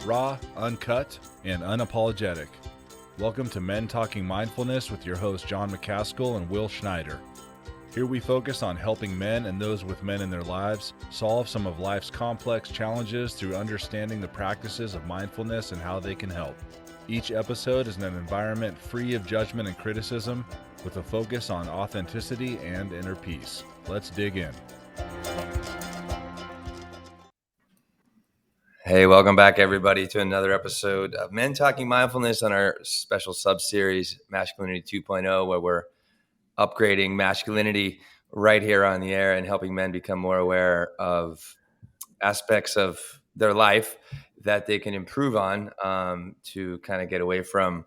raw, uncut, and unapologetic. Welcome to Men Talking Mindfulness with your hosts John McCaskill and Will Schneider. Here we focus on helping men and those with men in their lives solve some of life's complex challenges through understanding the practices of mindfulness and how they can help. Each episode is in an environment free of judgment and criticism, with a focus on authenticity and inner peace. Let's dig in. Hey, welcome back, everybody, to another episode of Men Talking Mindfulness on our special sub-series, Masculinity 2.0, where we're upgrading masculinity right here on the air and helping men become more aware of aspects of their life that they can improve on to kind of get away from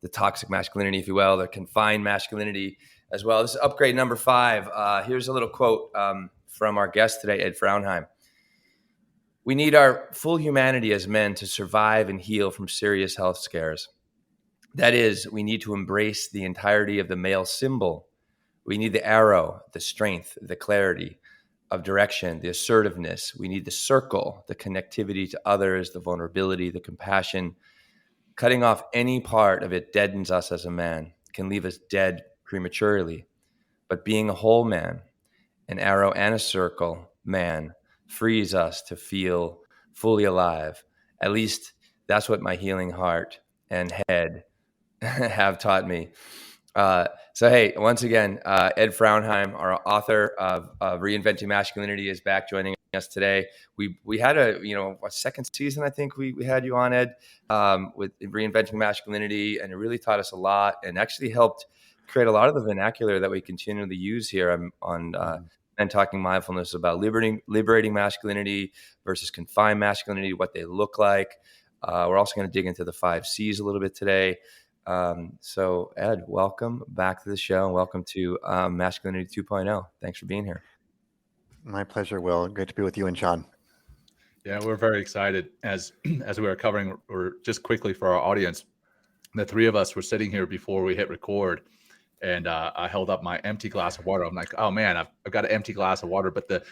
the toxic masculinity, if you will, the confined masculinity as well. This is upgrade number 5. Here's a little quote from our guest today, Ed Frauenheim. We need our full humanity as men to survive and heal from serious health scares. That is, we need to embrace the entirety of the male symbol. We need the arrow, the strength, the clarity of direction, the assertiveness. We need the circle, the connectivity to others, the vulnerability, the compassion. Cutting off any part of it deadens us as a man, can leave us dead prematurely. But being a whole man, an arrow and a circle man, frees us to feel fully alive. At least that's what my healing heart and head have taught me. So, hey, once again, Ed Frauenheim, our author of Reinventing Masculinity, is back joining us today. We had a second season, I think we had you on, Ed, with Reinventing Masculinity, and it really taught us a lot and actually helped create a lot of the vernacular that we continually use here on Men Talking Mindfulness about liberating masculinity versus confined masculinity, what they look like. We're also going to dig into the 5 C's a little bit today. So Ed, welcome back to the show and welcome to Masculinity 2.0. Thanks for being here. My pleasure, Will. Great to be with you and John. Yeah, we're very excited as we were covering, or just quickly for our audience, the 3 of us were sitting here before we hit record, and I held up my empty glass of water. I'm like, oh man, I've got an empty glass of water. But the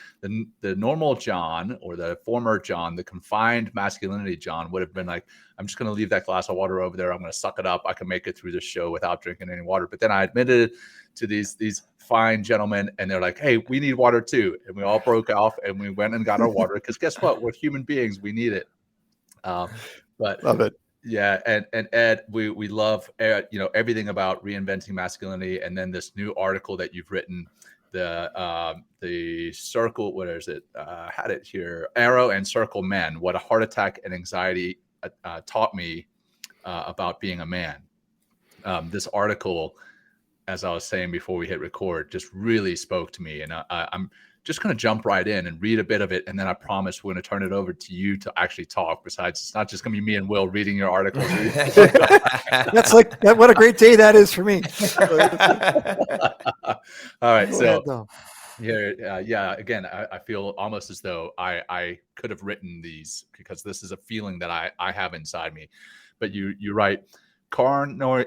normal John, or the former John, the confined masculinity John, would have been like, I'm just going to leave that glass of water over there. I'm going to suck it up. I can make it through this show without drinking any water. But then I admitted to these fine gentlemen, and they're like, hey, we need water too. And we all broke off and we went and got our water, because guess what? We're human beings. We need it. But love it. Yeah, and Ed, we love everything about reinventing masculinity, and then this new article that you've written, the circle. What is it? Had it here. Arrow and circle men. What a heart attack and anxiety taught me about being a man. This article, as I was saying before we hit record, just really spoke to me, and I'm just going to jump right in and read a bit of it. And then I promise we're going to turn it over to you to actually talk. Besides, it's not just going to be me and Will reading your article. That's like, what a great day that is for me. All right. So yeah, again, I feel almost as though I could have written these, because this is a feeling that I have inside me. But you write coronary,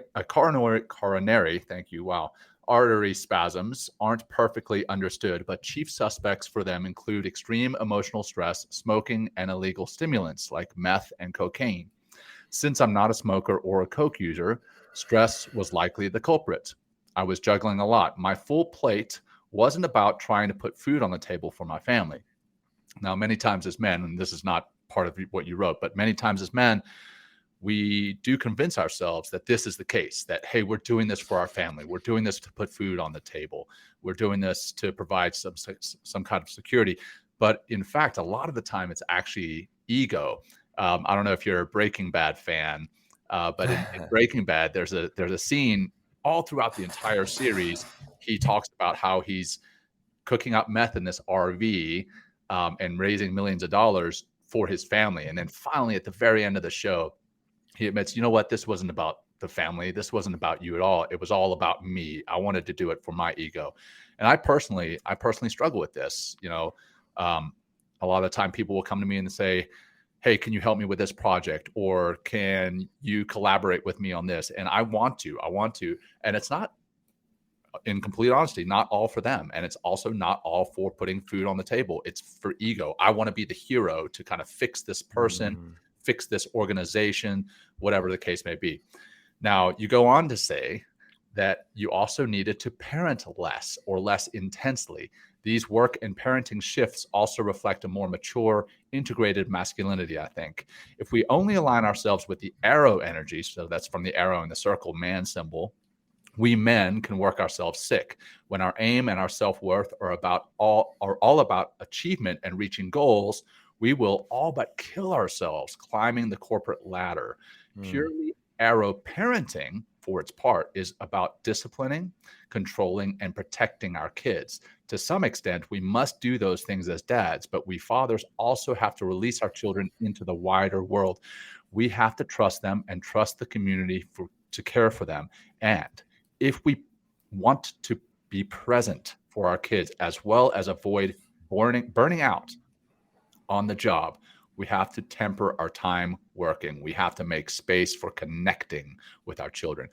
thank you. Wow. Artery spasms aren't perfectly understood, but chief suspects for them include extreme emotional stress, smoking, and illegal stimulants like meth and cocaine. Since I'm not a smoker or a coke user, stress was likely the culprit. I was juggling a lot. My full plate wasn't about trying to put food on the table for my family. Now, many times as men, and this is not part of what you wrote, but many times as men, we do convince ourselves that this is the case, that, hey, we're doing this for our family. We're doing this to put food on the table. We're doing this to provide some kind of security. But in fact, a lot of the time it's actually ego. I don't know if you're a Breaking Bad fan, but in Breaking Bad, there's a scene all throughout the entire series. He talks about how he's cooking up meth in this RV and raising millions of dollars for his family. And then finally, at the very end of the show, he admits, you know what, this wasn't about the family. This wasn't about you at all. It was all about me. I wanted to do it for my ego. And I personally struggle with this. A lot of the time people will come to me and say, hey, can you help me with this project? Or can you collaborate with me on this? And I want to. And it's not, in complete honesty, not all for them. And it's also not all for putting food on the table. It's for ego. I want to be the hero to kind of fix this person, fix this organization, whatever the case may be. Now, you go on to say that you also needed to parent less or less intensely. These work and parenting shifts also reflect a more mature, integrated masculinity, I think. If we only align ourselves with the arrow energy, so that's from the arrow in the circle man symbol, we men can work ourselves sick. When our aim and our self-worth are all about achievement and reaching goals, we will all but kill ourselves climbing the corporate ladder. Purely arrow parenting, for its part, is about disciplining, controlling, and protecting our kids. To some extent, we must do those things as dads, but we fathers also have to release our children into the wider world. We have to trust them and trust the community to care for them. And if we want to be present for our kids, as well as avoid burning out on the job, we have to temper our time working. We have to make space for connecting with our children.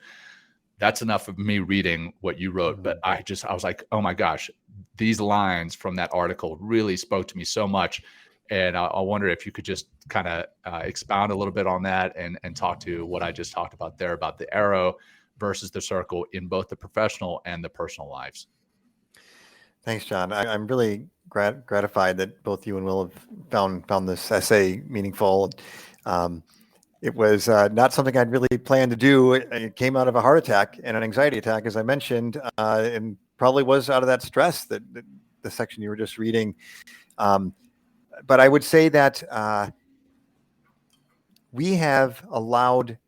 That's enough of me reading what you wrote, but I was like, oh my gosh, these lines from that article really spoke to me so much. And I wonder if you could just kind of expound a little bit on that and talk to what I just talked about there about the arrow versus the circle in both the professional and the personal lives. Thanks, John. I'm really gratified that both you and Will have found this essay meaningful. It was not something I'd really planned to do. It came out of a heart attack and an anxiety attack, as I mentioned, and probably was out of that stress that the section you were just reading. But I would say that we have allowed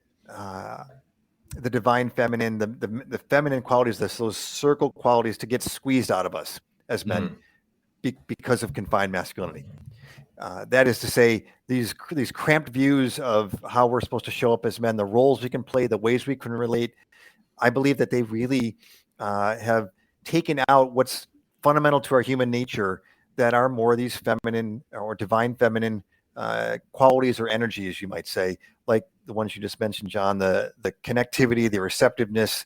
the divine feminine, the feminine qualities, those circle qualities, to get squeezed out of us as men because of confined masculinity. That is to say, these cramped views of how we're supposed to show up as men, the roles we can play, the ways we can relate. I believe that they really have taken out what's fundamental to our human nature, that are more these feminine or divine feminine qualities or energies, you might say, like the ones you just mentioned, John, the connectivity, the receptiveness,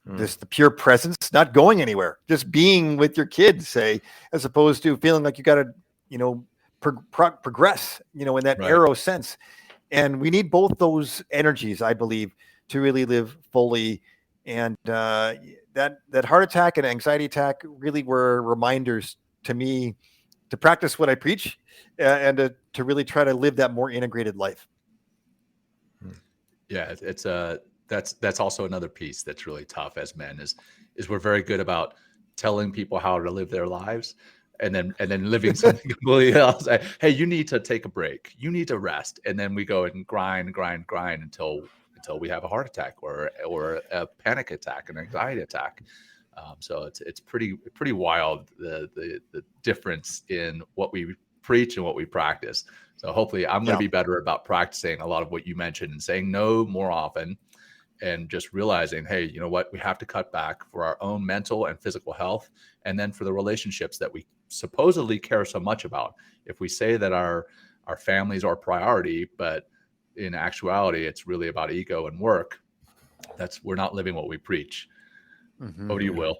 the pure presence, not going anywhere, just being with your kids, say, as opposed to feeling like you got to, progress, in that arrow sense. And we need both those energies, I believe, to really live fully. And that heart attack and anxiety attack really were reminders to me to practice what I preach and to really try to live that more integrated life. Yeah, it's that's also another piece that's really tough as men is we're very good about telling people how to live their lives and then living something completely else. Hey, you need to take a break. You need to rest. And then we go and grind until we have a heart attack or a panic attack, an anxiety attack. So it's pretty wild, the difference in what we preach and what we practice. So hopefully I'm going to be better about practicing a lot of what you mentioned and saying no more often and just realizing, hey, you know what, we have to cut back for our own mental and physical health. And then for the relationships that we supposedly care so much about. If we say that our families are priority, but in actuality, it's really about ego and work, we're not living what we preach. Over to you, Will.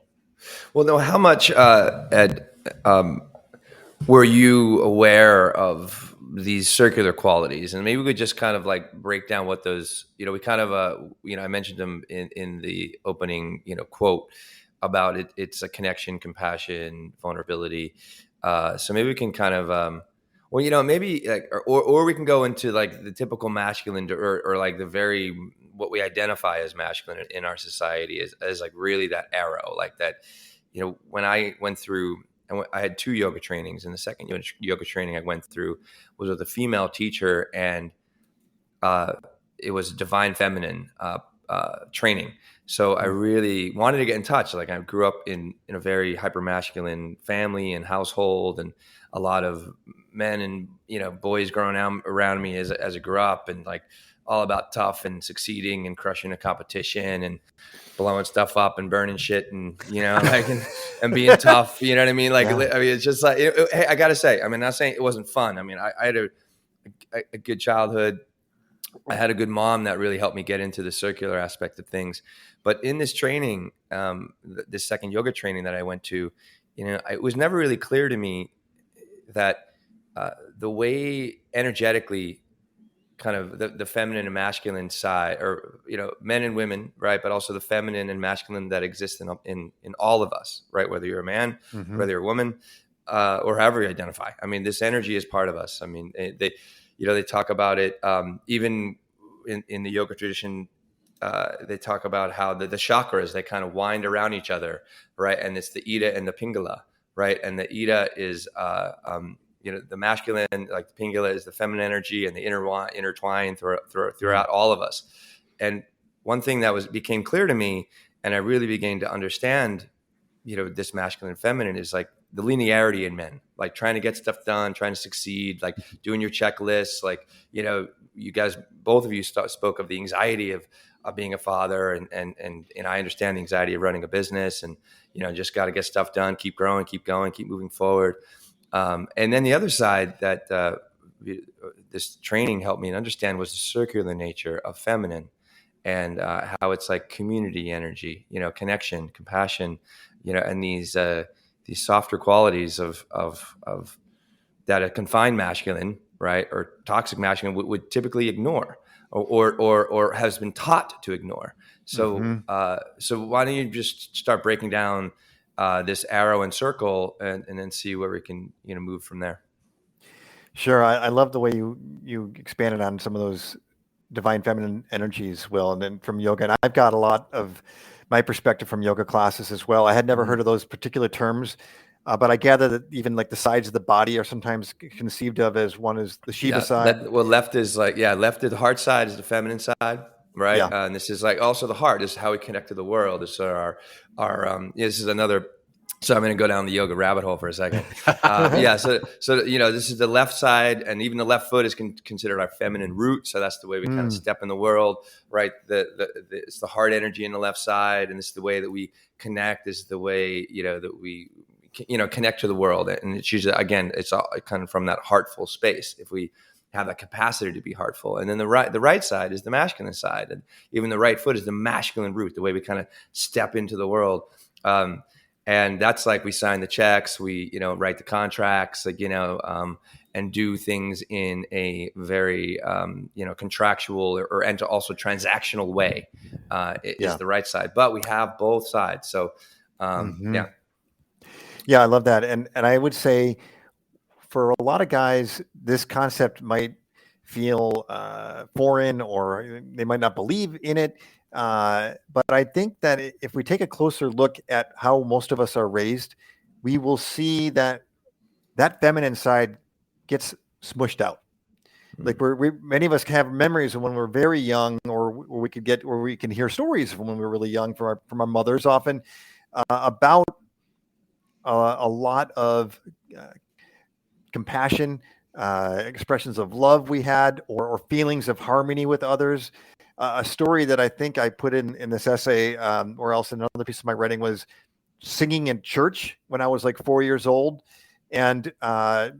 Well, no, how much, Ed, were you aware of these circular qualities? And maybe we could just kind of like break down what those, we kind of, I mentioned them in the opening, quote about it. It's a connection, compassion, vulnerability. So maybe we can kind of, maybe like, or we can go into like the typical masculine or like the very, what we identify as masculine in our society is like really that arrow, like that, when I went through, I had 2 yoga trainings, and the second yoga training I went through was with a female teacher, and it was divine feminine training. So I really wanted to get in touch. Like I grew up in a very hyper masculine family and household, and a lot of men and boys growing out around me as I grew up, and like all about tough and succeeding and crushing a competition and blowing stuff up and burning shit and like and being tough. You know what I mean? Like I mean, it's just like hey, I gotta say, I mean, not saying it wasn't fun. I mean, I had a good childhood. I had a good mom that really helped me get into the circular aspect of things. But in this training, this second yoga training that I went to, it was never really clear to me that the way energetically kind of the feminine and masculine side, or, you know, men and women, right? But also the feminine and masculine that exist in all of us, right? Whether you're a man, whether you're a woman, or however you identify. I mean, this energy is part of us. I mean, they talk about it, even in the yoga tradition. They talk about how the chakras, they kind of wind around each other, right? And it's the Ida and the Pingala, right? And the Ida is, the masculine, like the Pingala is the feminine energy, and the intertwine throughout all of us. And one thing that became clear to me, and I really began to understand, this masculine and feminine, is like the linearity in men, like trying to get stuff done, trying to succeed, like doing your checklists. Like, you guys, both of you spoke of the anxiety of being a father, and I understand the anxiety of running a business, and, just got to get stuff done, keep growing, keep going, keep moving forward. And then the other side that this training helped me understand was the circular nature of feminine, and how it's like community energy, connection, compassion, and these softer qualities of that a confined masculine, right, or toxic masculine would typically ignore, or has been taught to ignore. So so why don't you just start breaking down this arrow and circle, and then see where we can move from there. Sure. I love the way you expanded on some of those divine feminine energies, Will, and then from yoga. And I've got a lot of my perspective from yoga classes as well. I had never heard of those particular terms, but I gather that even like the sides of the body are sometimes conceived of as one is the Shiva side. Left is the heart side is the feminine side, right? Yeah. And this is like also the heart. This is how we connect to the world. This is our this is another. So I'm going to go down the yoga rabbit hole for a second. So this is the left side, and even the left foot is considered our feminine root. So that's the way we kind of step in the world, right? It's the heart energy in the left side, and this is the way that we connect. This is the way that we connect to the world, and it's usually, again, it's all kind of from that heartful space. If we have that capacity to be heartful, and then the right side is the masculine side, and even the right foot is the masculine root, the way we kind of step into the world. And that's like we sign the checks, we write the contracts, like and do things in a very contractual and also transactional way. Is the right side, but we have both sides. So yeah, I love that, and I would say for a lot of guys, this concept might feel foreign, or they might not believe in it. But I think that if we take a closer look at how most of us are raised, we will see that feminine side gets smushed out. Like many of us have memories of when we're very young, or we can hear stories from when we were really young from our mothers, often about a lot of compassion, expressions of love we had, or feelings of harmony with others. A story that I think I put in this essay, or else in another piece of my writing, was singing in church when I was like 4 years old. And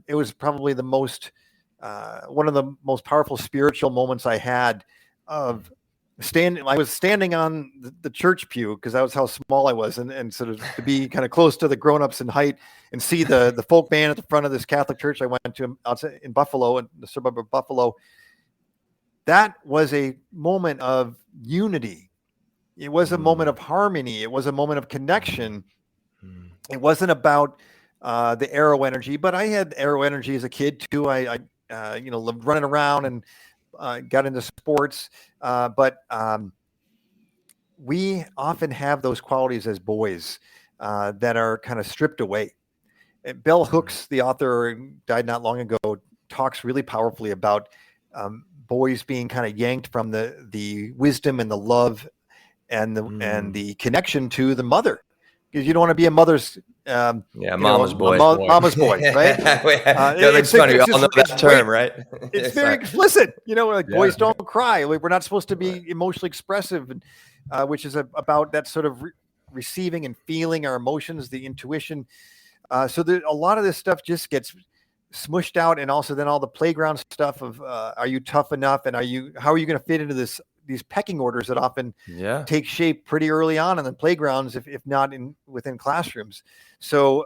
it was probably one of the most powerful spiritual moments I had of I was standing on the church pew, because that was how small I was, and sort of to be kind of close to the grown-ups in height, and see the folk band at the front of this Catholic church I went to outside in Buffalo, in the suburb of Buffalo. That was a moment of unity. It was a moment of harmony. It was a moment of connection. It wasn't about the arrow energy, but I had arrow energy as a kid too. I lived running around and got into sports. But we often have those qualities as boys that are kind of stripped away. And Bell Hooks, the author, died not long ago, talks really powerfully about boys being kind of yanked from the wisdom and the love and the connection to the mother, because you don't want to be a mother's mama's boy, mama's boy, right? It's funny. We all know that term, right? It's very explicit. Boys don't cry. We're not supposed to be emotionally expressive, which is about that sort of receiving and feeling our emotions, the intuition. So a lot of this stuff just gets smushed out, and also then all the playground stuff of are you tough enough, and how are you going to fit into these pecking orders that often take shape pretty early on in the playgrounds, if not within classrooms. So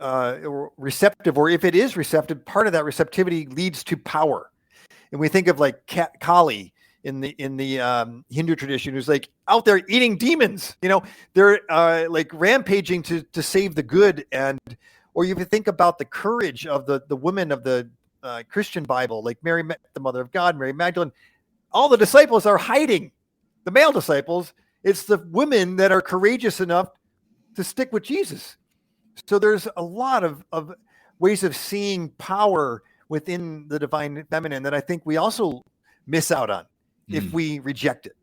receptive, or if it is receptive, part of that receptivity leads to power. And we think of like Kali in the Hindu tradition, who's like out there eating demons. They're like rampaging to save the good. And or you think about the courage of the women of the Christian Bible, like Mary, the Mother of God, Mary Magdalene. All the disciples are hiding. The male disciples. It's the women that are courageous enough to stick with Jesus. So there's a lot of ways of seeing power within the divine feminine that I think we also miss out on if we reject it.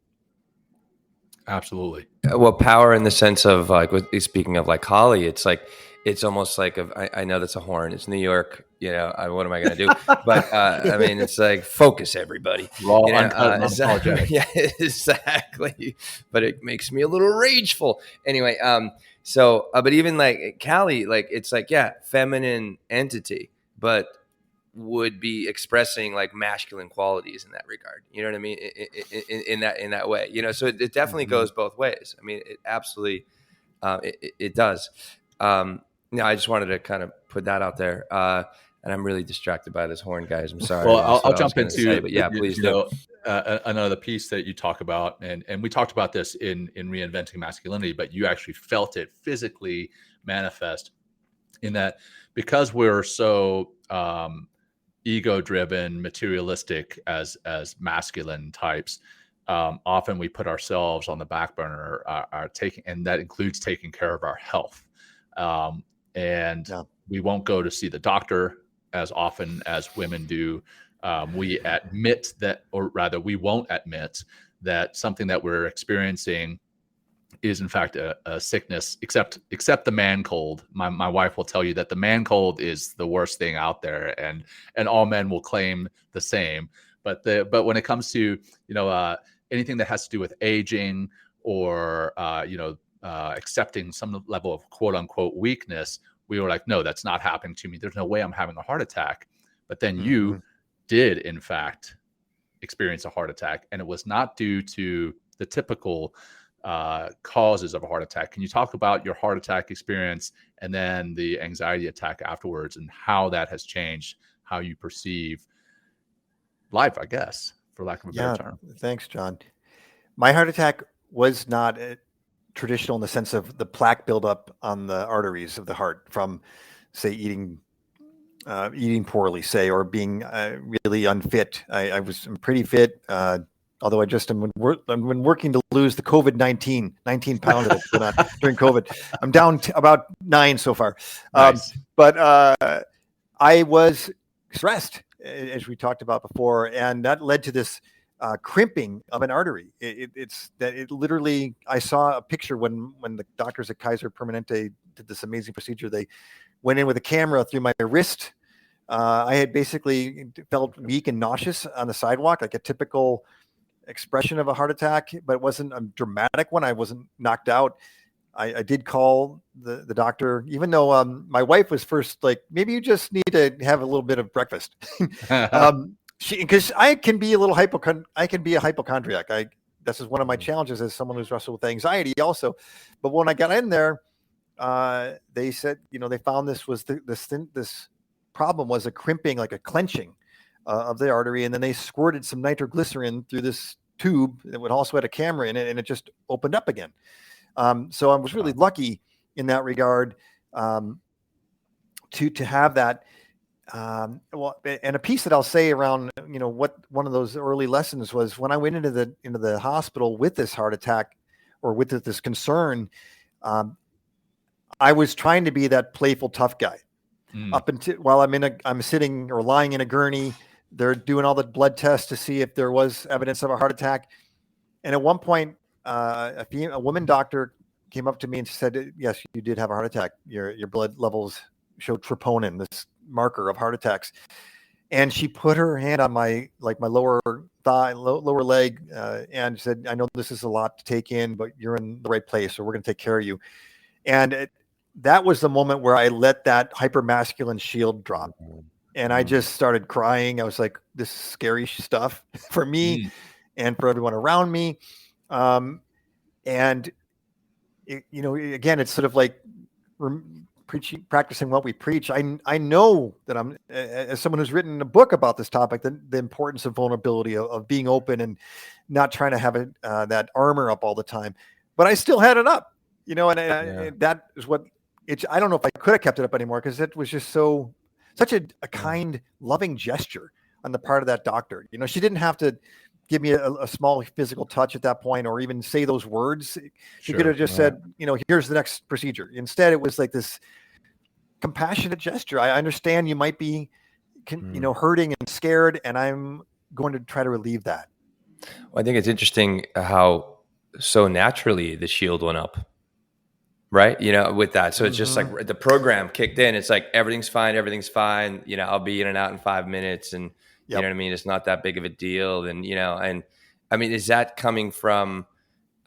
Absolutely. Well, power in the sense of like, speaking of like Holly, it's like, it's almost like, I know that's a horn. It's New York. What am I going to do? But I mean, it's like, focus everybody. Raw, uncut, unapologetic. Yeah, exactly. But it makes me a little rageful. Anyway, so, but even like Callie, like, it's like, yeah, feminine entity, but would be expressing like masculine qualities in that regard. You know what I mean? In that way, so it definitely goes both ways. I mean, it absolutely, it does. I just wanted to kind of put that out there. And I'm really distracted by this horn, guys. I'm sorry. Well, I'll jump into, but yeah, please do. Another piece that you talk about, and we talked about this in Reinventing Masculinity, but you actually felt it physically manifest in that, because we're so ego-driven, materialistic as masculine types. Often we put ourselves on the back burner, and that includes taking care of our health. We won't go to see the doctor as often as women do. We admit that, or rather, we won't admit that something that we're experiencing is in fact a sickness, except the man cold. My wife will tell you that the man cold is the worst thing out there, and all men will claim the same. But when it comes to anything that has to do with aging or accepting some level of quote unquote weakness, we were like, no, that's not happening to me. There's no way I'm having a heart attack. But then you did in fact experience a heart attack, and it was not due to the typical causes of a heart attack. Can you talk about your heart attack experience and then the anxiety attack afterwards, and how that has changed how you perceive life, I guess, for lack of a better term? Thanks, John. My heart attack was not traditional in the sense of the plaque buildup on the arteries of the heart from, say, eating poorly, say, or being really unfit. I'm pretty fit. Although I just I'm working to lose the COVID-19 pounds that I put on during COVID. I'm down about 9 so far. Nice. But I was stressed, as we talked about before, and that led to this crimping of an artery. It literally, I saw a picture when the doctors at Kaiser Permanente did this amazing procedure. They went in with a camera through my wrist. I had basically felt weak and nauseous on the sidewalk, like a typical expression of a heart attack, but it wasn't a dramatic one. I wasn't knocked out. I did call the doctor, even though my wife was first like, maybe you just need to have a little bit of breakfast. Because I can be a little hypochondriac. This is one of my challenges as someone who's wrestled with anxiety also. But when I got in there, they said, they found this was this problem was a crimping, like a clenching of the artery, and then they squirted some nitroglycerin through this tube that would also had a camera in it, and it just opened up again. So I was really lucky in that regard to have that. And a piece that I'll say around, what one of those early lessons was when I went into the hospital with this heart attack or with this concern. I was trying to be that playful tough guy up until while I'm sitting or lying in a gurney. They're doing all the blood tests to see if there was evidence of a heart attack. And at one point, a woman doctor came up to me and said, "Yes, you did have a heart attack. Your blood levels show troponin, this marker of heart attacks." And she put her hand on my lower thigh, lower leg, and said, "I know this is a lot to take in, but you're in the right place, so we're going to take care of you." And that was the moment where I let that hypermasculine shield drop. And I just started crying. I was like, this is scary stuff for me and for everyone around me. Again, it's sort of like practicing what we preach. I know that I'm, as someone who's written a book about this topic, the importance of vulnerability, of being open and not trying to have that armor up all the time. But I still had it up, and that is what it's. I don't know if I could have kept it up anymore, because it was just such a kind, loving gesture on the part of that doctor. She didn't have to give me a small physical touch at that point, or even say those words. She could have just said, here's the next procedure. Instead, it was like this compassionate gesture. I understand you might be, hurting and scared, and I'm going to try to relieve that. Well, I think it's interesting how so naturally the shield went up, right? With that. So it's just like the program kicked in. It's like, everything's fine. I'll be in and out in 5 minutes. And you know what I mean? It's not that big of a deal. And, and I mean, is that coming from,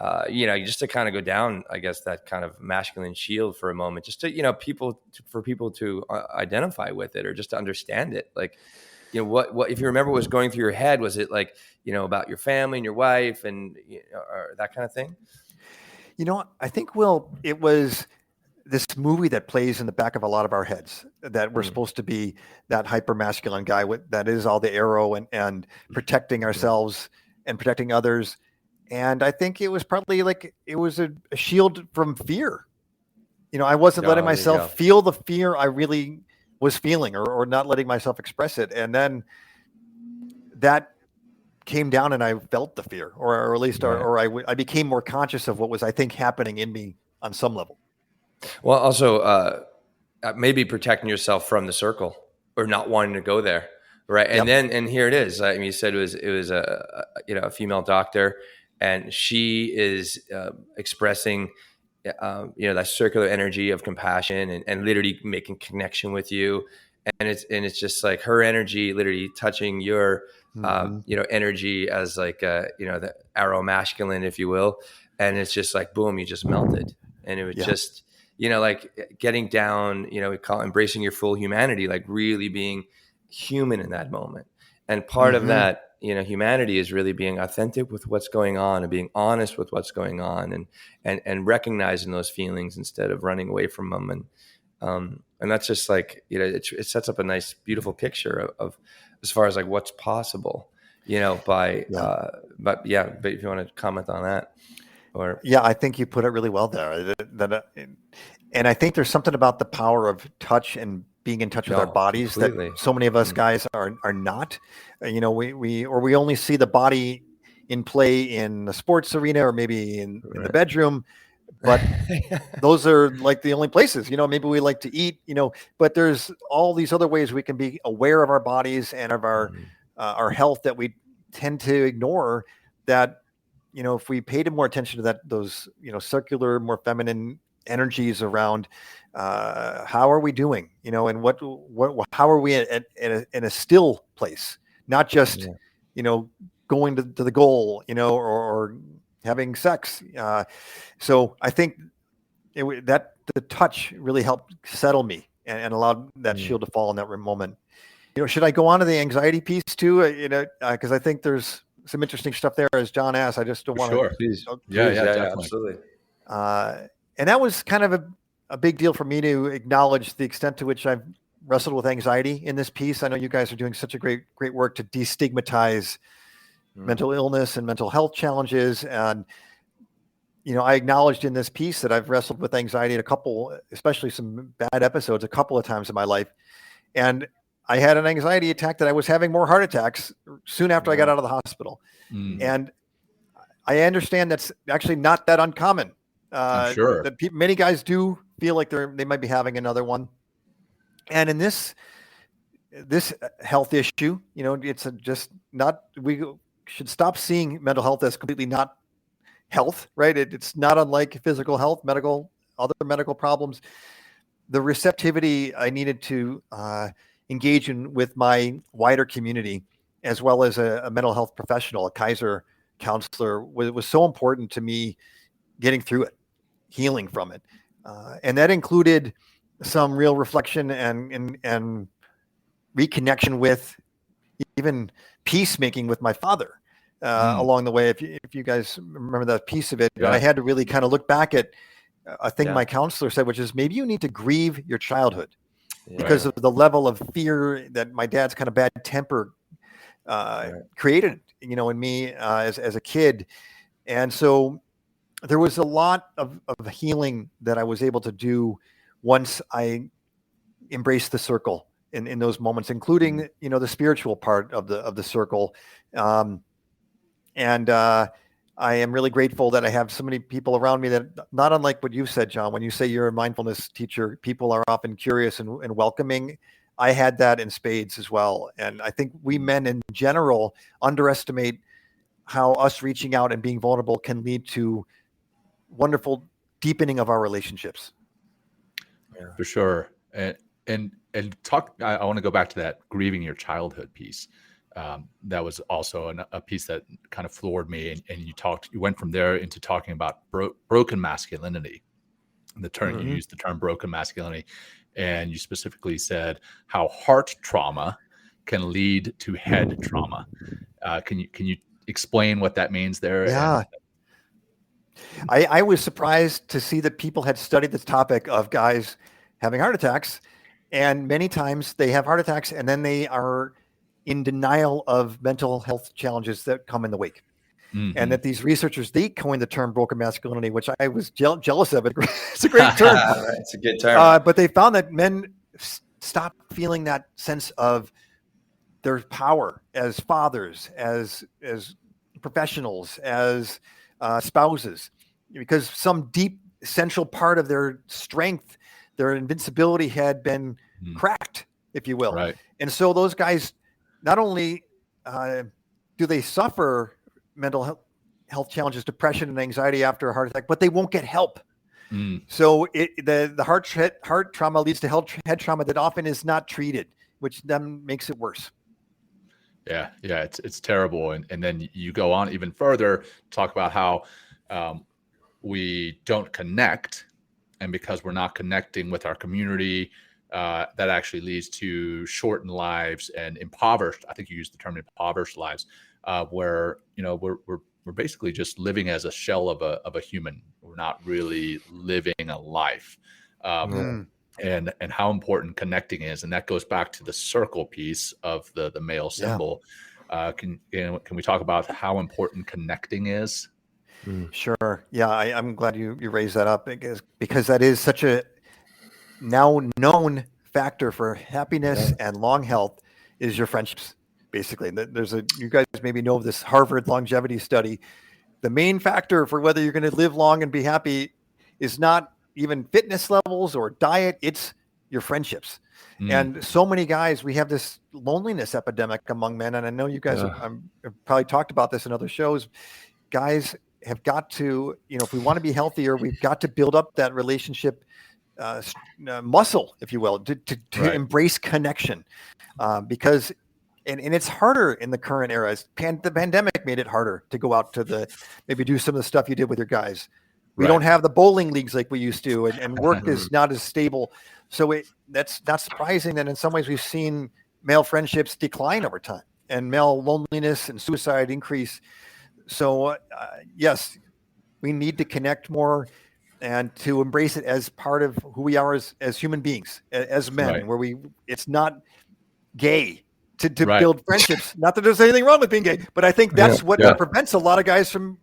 just to kind of go down, I guess, that kind of masculine shield for a moment, just to, for people to identify with it, or just to understand it. Like, what, if you remember what was going through your head, was it like, about your family and your wife and or that kind of thing? I think, Will, it was this movie that plays in the back of a lot of our heads, that we're supposed to be that hyper masculine guy that is all the arrow and protecting ourselves and protecting others. And I think it was probably like, it was a shield from fear. I wasn't letting myself feel the fear I really was feeling, or not letting myself express it. And then that came down, and I felt the fear, or at least, or I became more conscious of what was, I think, happening in me on some level. Well, also maybe protecting yourself from the circle, or not wanting to go there. Right. And then, and here it is. I mean, you said it was a female doctor, and she is expressing, that circular energy of compassion, and literally making connection with you. And it's just like her energy literally touching your, energy as like, the arrow masculine, if you will. And it's just like, boom, you just melted. And it was just, like getting down, we call it embracing your full humanity, like really being human in that moment. And part of that, humanity is really being authentic with what's going on, and being honest with what's going on, and recognizing those feelings instead of running away from them. And that's just like, it sets up a nice, beautiful picture of as far as like what's possible, but if you want to comment on that, or. Yeah, I think you put it really well there. And I think there's something about the power of touch and being in touch with our bodies completely. That so many of us guys are not. We only see the body in play in the sports arena, or maybe in the bedroom, but those are like the only places. Maybe we like to eat, but there's all these other ways we can be aware of our bodies and of our health that we tend to ignore. That if we paid more attention to those circular, more feminine energies around how are we doing, and how are we in a still place, not just going to the goal, or having sex. So I think that the touch really helped settle me and allowed that shield to fall in that moment. Should I go on to the anxiety piece too? Because I think there's some interesting stuff there, as John asked. I just don't want to. Please. Yeah, Definitely. Absolutely. And that was kind of a big deal for me to acknowledge the extent to which I've wrestled with anxiety in this piece. I know you guys are doing such a great work to destigmatize mental illness and mental health challenges. And, I acknowledged in this piece that I've wrestled with anxiety in especially some bad episodes, a couple of times in my life. And I had an anxiety attack that I was having more heart attacks soon after I got out of the hospital. And I understand that's actually not that uncommon. I'm sure that many guys do feel like they might be having another one. And in this health issue, it's just not, we should stop seeing mental health as completely not health, right? It's not unlike physical health, other medical problems. The receptivity I needed to engage in with my wider community, as well as a mental health professional, a Kaiser counselor, was so important to me getting through it, healing from it. And that included some real reflection and reconnection with, even peacemaking with my father along the way. If you guys remember that piece of it, I had to really kind of look back at a thing my counselor said, which is maybe you need to grieve your childhood because Right. of the level of fear that my dad's kind of bad temper created, in me as a kid. And so there was a lot of healing that I was able to do once I embraced the circle in those moments, including, the spiritual part of the circle. And I am really grateful that I have so many people around me that, not unlike what you said, John, when you say you're a mindfulness teacher, people are often curious and welcoming. I had that in spades as well. And I think we men in general underestimate how us reaching out and being vulnerable can lead to wonderful deepening of our relationships. For sure. And talk, I want to go back to that grieving your childhood piece. That was also a piece that kind of floored me. And you went from there into talking about broken masculinity. The term, you used the term broken masculinity, and you specifically said how heart trauma can lead to head trauma. Can you explain what that means there? Yeah. I was surprised to see that people had studied this topic of guys having heart attacks, and many times they have heart attacks and then they are in denial of mental health challenges that come in the wake. And that these researchers, they coined the term broken masculinity, which I was jealous of. It's a great term. It's a good term. But they found that men stop feeling that sense of their power as fathers, as professionals, as spouses, because some deep essential part of their strength, their invincibility had been cracked, if you will. Right. And so those guys, not only do they suffer mental health challenges, depression and anxiety after a heart attack, but they won't get help. So the heart trauma leads to head trauma that often is not treated, which then makes it worse. Yeah, it's terrible. And then you go on even further, talk about how we don't connect, and because we're not connecting with our community, that actually leads to shortened lives and impoverished. I think you used the term impoverished lives, where we're basically just living as a shell of a human. We're not really living a life. And how important connecting is, and that goes back to the circle piece of the male symbol. Can we talk about how important connecting is? Sure. Yeah, I'm glad you raised that up, because that is such a now known factor for happiness and long health is your friendships. Basically, you guys maybe know of this Harvard longevity study. The main factor for whether you're going to live long and be happy is not even fitness levels or diet, it's your friendships. And so many guys, we have this loneliness epidemic among men. And I know you guys have probably talked about this in other shows. Guys have got to, if we want to be healthier, we've got to build up that relationship muscle, if you will, to embrace connection. Because it's harder in the current era. The pandemic made it harder to go out to maybe do some of the stuff you did with your guys. We don't have the bowling leagues like we used to, and work is not as stable. So that's not surprising that in some ways we've seen male friendships decline over time and male loneliness and suicide increase. So yes, we need to connect more and to embrace it as part of who we are as human beings, as men, where it's not gay to build friendships. Not that there's anything wrong with being gay, but I think that's what prevents a lot of guys from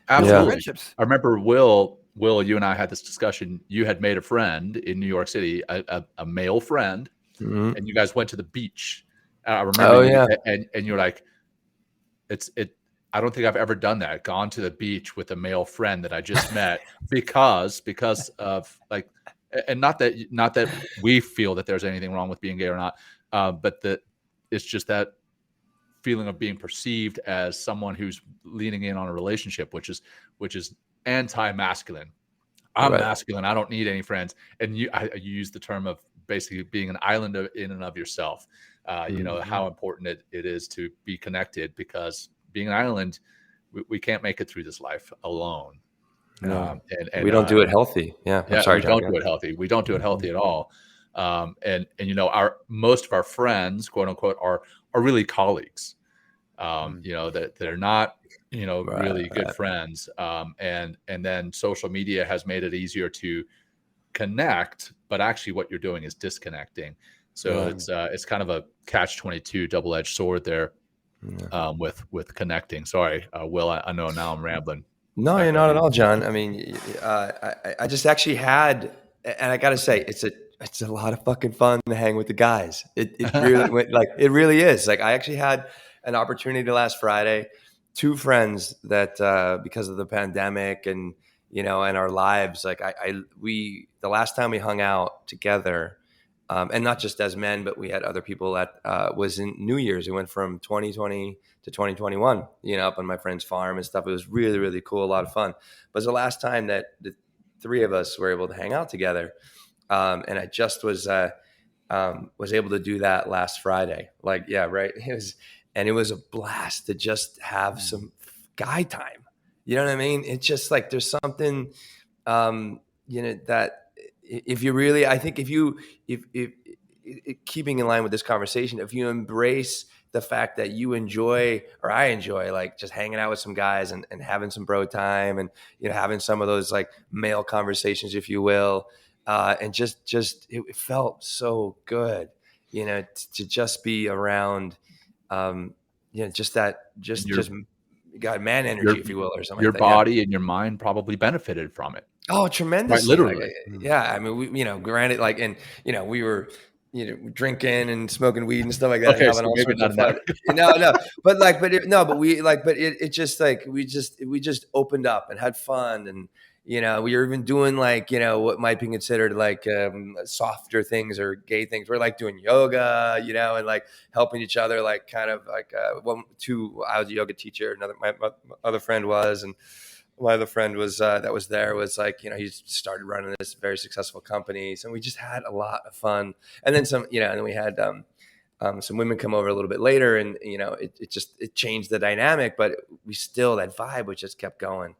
friendships. I remember Will, you and I had this discussion. You had made a friend in New York City, a male friend, and you guys went to the beach. I remember and you're like, I don't think I've ever done that. Gone to the beach with a male friend that I just met because of like, and not that we feel that there's anything wrong with being gay or not, but that it's just that feeling of being perceived as someone who's leaning in on a relationship, which is anti-masculine. I'm masculine. I don't need any friends. And you use the term of basically being an island in and of yourself. How important it is to be connected, because being an island, we can't make it through this life alone. And we don't do it healthy. I'm sorry, John. We don't do it healthy. We don't do it healthy at all. And most of our friends, quote unquote, are really colleagues. that they're not, really good Right. friends. And then social media has made it easier to connect, but actually what you're doing is disconnecting. So it's kind of a catch-22 double-edged sword there with connecting. Sorry, Will, I know now I'm rambling. No, you're not at all, John. I mean, I just actually had, and I got to say, it's a lot of fucking fun to hang with the guys. It really went it really is. Like I actually had an opportunity last Friday, two friends that because of the pandemic and and our lives, like the last time we hung out together, and not just as men, but we had other people that was in New Year's. We went from 2020 to 2021, up on my friend's farm and stuff. It was really, really cool, a lot of fun. But it was the last time that the three of us were able to hang out together. And I just was able to do that last Friday. Like, yeah, right. It was a blast to just have some guy time. You know what I mean? It's just like, there's something, that if you really, I think if keeping in line with this conversation, if you embrace the fact that you enjoy, or I enjoy, like just hanging out with some guys and having some bro time and, having some of those like male conversations, if you will. And just it felt so good, to just be around, just that, just got man energy, if you will, or something. Your like that. body and your mind probably benefited from it. Oh, tremendously. Right, literally. Yeah. I mean, we, granted, like, and, we were, drinking and smoking weed and stuff like that. Okay, and having so all maybe sorts not of fun. No, but it just like, we just opened up and had fun. And, we were even doing like, what might be considered like softer things or gay things. We're like doing yoga, and like helping each other, like kind of like I was a yoga teacher. My other friend was, and my other friend was that was there was like, he started running this very successful company. So we just had a lot of fun. And then some, and then we had some women come over a little bit later, and it changed the dynamic, but we still, that vibe, which just kept going.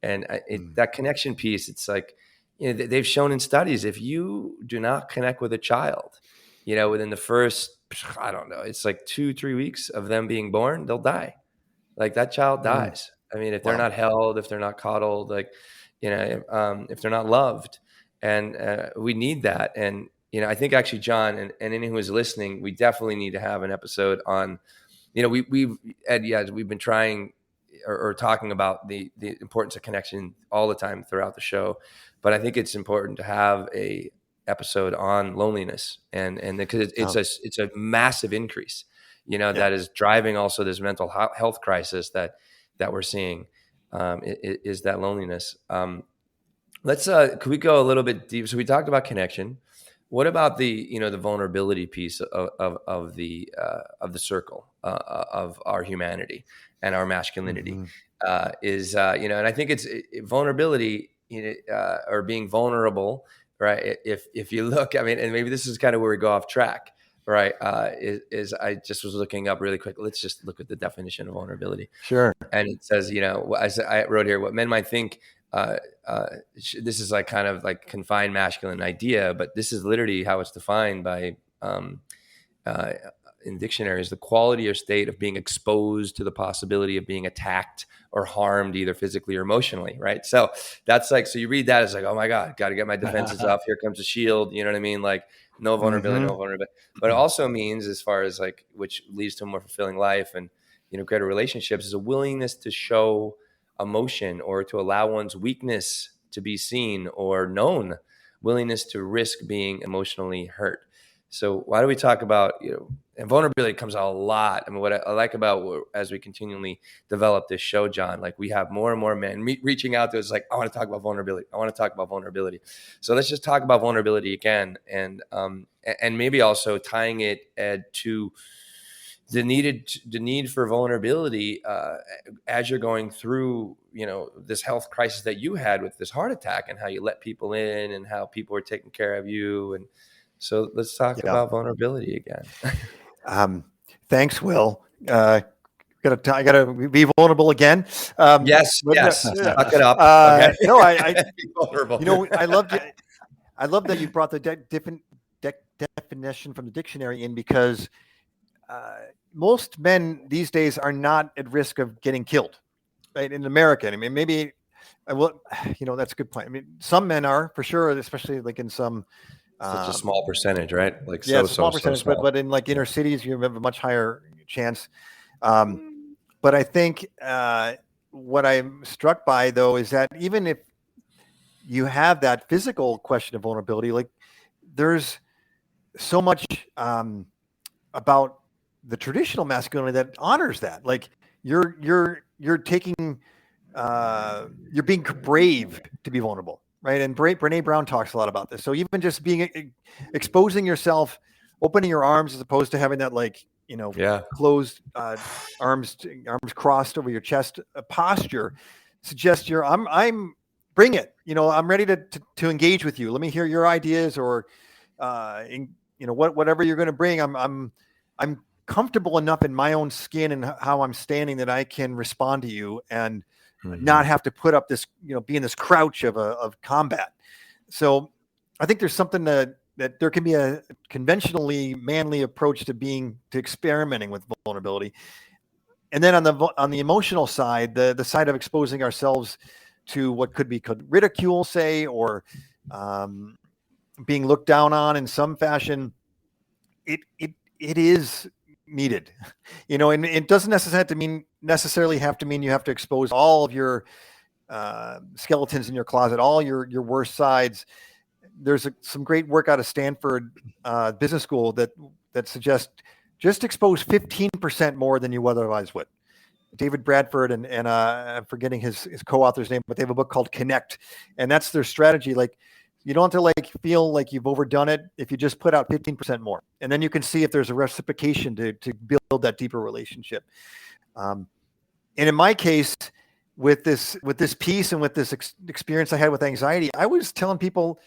And that connection piece, it's like, they've shown in studies, if you do not connect with a child, within the first, I don't know, it's like 2-3 weeks of them being born, they'll die. Like that child dies. I mean, if they're not held, if they're not coddled, like, if they're not loved, and we need that. And, I think actually, John, and anyone who is listening, we definitely need to have an episode on, we've been trying or talking about the importance of connection all the time throughout the show. But I think it's important to have a episode on loneliness, and because it's a massive increase, that is driving also this mental health crisis that we're seeing, is that loneliness. Could we go a little bit deep? So we talked about connection. What about the the vulnerability piece of the circle of our humanity and our masculinity? And I think it's vulnerability, or being vulnerable, right? If you look, I mean, and maybe this is kind of where we go off track, right? Is I just was looking up really quick. Let's just look at the definition of vulnerability. Sure. And it says, I wrote here, what men might think. This is like kind of like confined masculine idea, but this is literally how it's defined by in dictionaries: the quality or state of being exposed to the possibility of being attacked or harmed, either physically or emotionally. Right. So that's like, so you read that, it's like, oh my God, got to get my defenses up. Here comes a shield. You know what I mean? Like no vulnerability, no vulnerability. But it also means, as far as like, which leads to a more fulfilling life and, greater relationships, is a willingness to show emotion or to allow one's weakness to be seen or known, willingness to risk being emotionally hurt. So why do we talk about, and vulnerability comes out a lot. I mean, what I like about as we continually develop this show, John, like we have more and more men reaching out to us like, I want to talk about vulnerability. I want to talk about vulnerability. So let's just talk about vulnerability again. And maybe also tying it, Ed, to the need for vulnerability as you're going through, this health crisis that you had with this heart attack, and how you let people in and how people are taking care of you. And so let's talk about vulnerability again. Thanks, Will. I gotta be vulnerable again. Yes. Suck it up. Okay. No, I be vulnerable. I love that you brought the different definition from the dictionary in, because most men these days are not at risk of getting killed, right? In America, I mean, maybe, well, that's a good point. I mean, some men are for sure, especially like in some. Such a small percentage, right? Like yeah, it's a small so percentage, small. but in like inner cities, you have a much higher chance. But I think what I'm struck by, though, is that even if you have that physical question of vulnerability, like there's so much about the traditional masculinity that honors that. Like you're taking you're being brave to be vulnerable, right? And Brene Brown talks a lot about this. So even just being exposing yourself, opening your arms as opposed to having that closed arms crossed over your chest posture suggests I'm bring it. I'm ready to engage with you. Let me hear your ideas or whatever you're going to bring. I'm comfortable enough in my own skin and how I'm standing that I can respond to you and not have to put up this, be in this crouch of combat. So I think there's something that there can be a conventionally manly approach to experimenting with vulnerability. And then on the emotional side, the side of exposing ourselves to what could be ridicule, say, or being looked down on in some fashion, it is needed, and it doesn't necessarily have to mean you have to expose all of your skeletons in your closet, all your worst sides. There's some great work out of Stanford Business School that suggests just expose 15% more than you otherwise would. David Bradford and I'm forgetting his co-author's name, but they have a book called Connect, and that's their strategy. Like, you don't have to feel like you've overdone it if you just put out 15% more, and then you can see if there's a reciprocation to build that deeper relationship. And in my case, with this piece and with this experience I had with anxiety, I was telling people,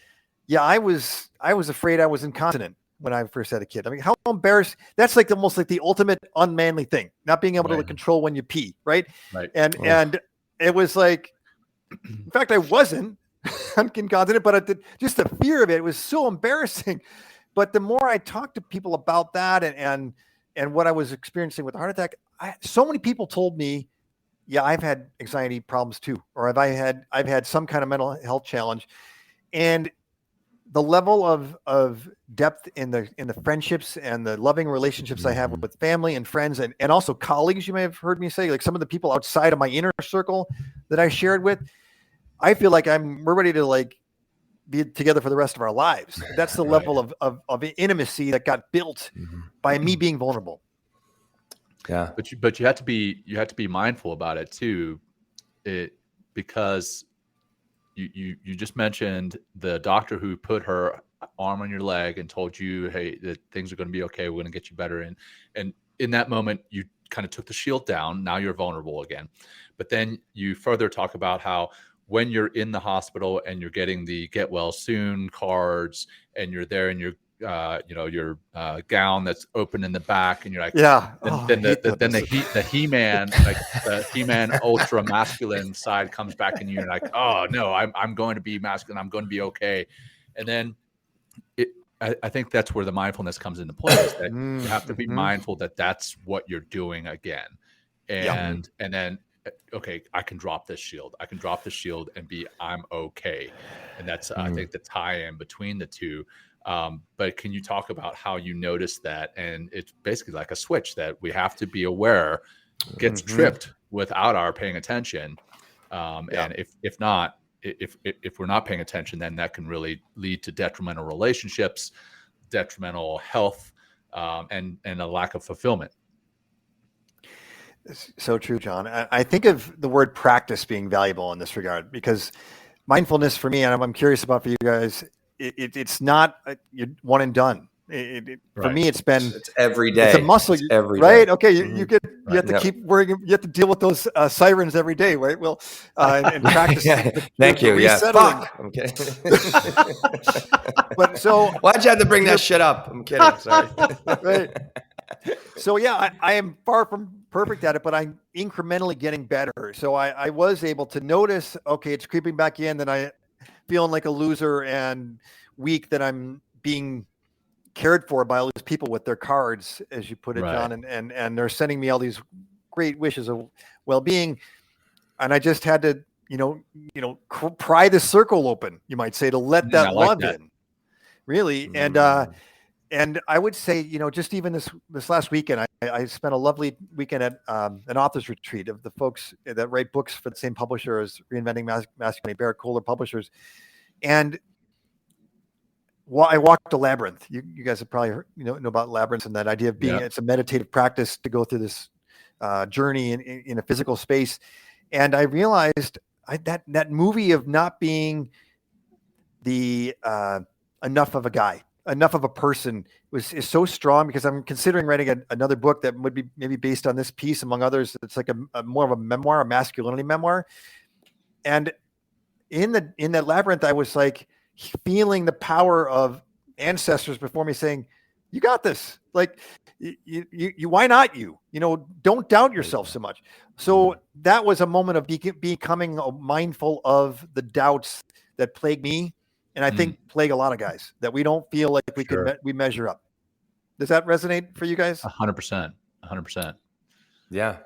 yeah, I was afraid I was incontinent when I first had a kid. I mean, how embarrassed! That's almost like the ultimate unmanly thing, not being able to control when you pee, right? Right. And it was like, in fact, I wasn't incontinent, but just the fear of it was so embarrassing. But the more I talked to people about that and what I was experiencing with a heart attack, so many people told me, yeah, I've had anxiety problems too, or I've had some kind of mental health challenge. And the level of depth in the friendships and the loving relationships I have with family and friends and also colleagues, you may have heard me say, like some of the people outside of my inner circle that I shared with, I feel like we're ready to be together for the rest of our lives. That's the level of intimacy that got built by me being vulnerable. Yeah. But you have to be mindful about it too, because you just mentioned the doctor who put her arm on your leg and told you, hey, that things are going to be okay. We're going to get you better. And in that moment, you kind of took the shield down. Now you're vulnerable again. But then you further talk about how when you're in the hospital and you're getting the get well soon cards and you're there in your your gown that's open in the back and you're like, yeah, then the He-Man, like the He-Man ultra masculine side comes back in you and like, oh no, I'm going to be masculine, I'm going to be okay. And then I think that's where the mindfulness comes into play, is that you have to be mindful that that's what you're doing again. And then, okay, I can drop this shield. I can drop the shield and I'm okay. And that's, I think, the tie-in between the two. But can you talk about how you notice that? And it's basically like a switch that we have to be aware gets tripped without our paying attention. And if not, if we're not paying attention, then that can really lead to detrimental relationships, detrimental health, and a lack of fulfillment. So true, John. I think of the word practice being valuable in this regard, because mindfulness for me, and I'm curious about for you guys, it's not one and done. For me, it's every day. It's a muscle, every right? day. Okay, you have to keep worrying. You have to deal with those sirens every day, right? Well, and practice. Thank you. Yeah. Fuck. I'm kidding. But so why'd you have to bring that shit up? I'm kidding. Sorry. Right. So yeah, I am far from perfect at it, but I'm incrementally getting better. So I was able to notice, okay, it's creeping back in, that I feeling like a loser and weak, that I'm being cared for by all these people with their cards, as you put it, Right. John, and they're sending me all these great wishes of well-being, and I just had to, pry the circle open, you might say, to let that I like love that. in, really. And I would say, just even this last weekend, I spent a lovely weekend at an author's retreat of the folks that write books for the same publisher as Reinventing Masculinity, Barrett Kohler Publishers. And I walked a labyrinth. You guys have probably heard, know about labyrinths, and that idea of being, it's a meditative practice to go through this journey in a physical space. And I realized that movie of not being the enough of a guy, enough of a person is so strong, because I'm considering writing another book that would be maybe based on this piece, among others. It's like a more of a memoir, a masculinity memoir. And in that labyrinth, I was like feeling the power of ancestors before me saying, "You got this." Like, you why not you? Don't doubt yourself so much. So that was a moment of becoming mindful of the doubts that plague me, and I think plague a lot of guys, that we don't feel like we measure up. Does that resonate for you guys? 100%. Yeah,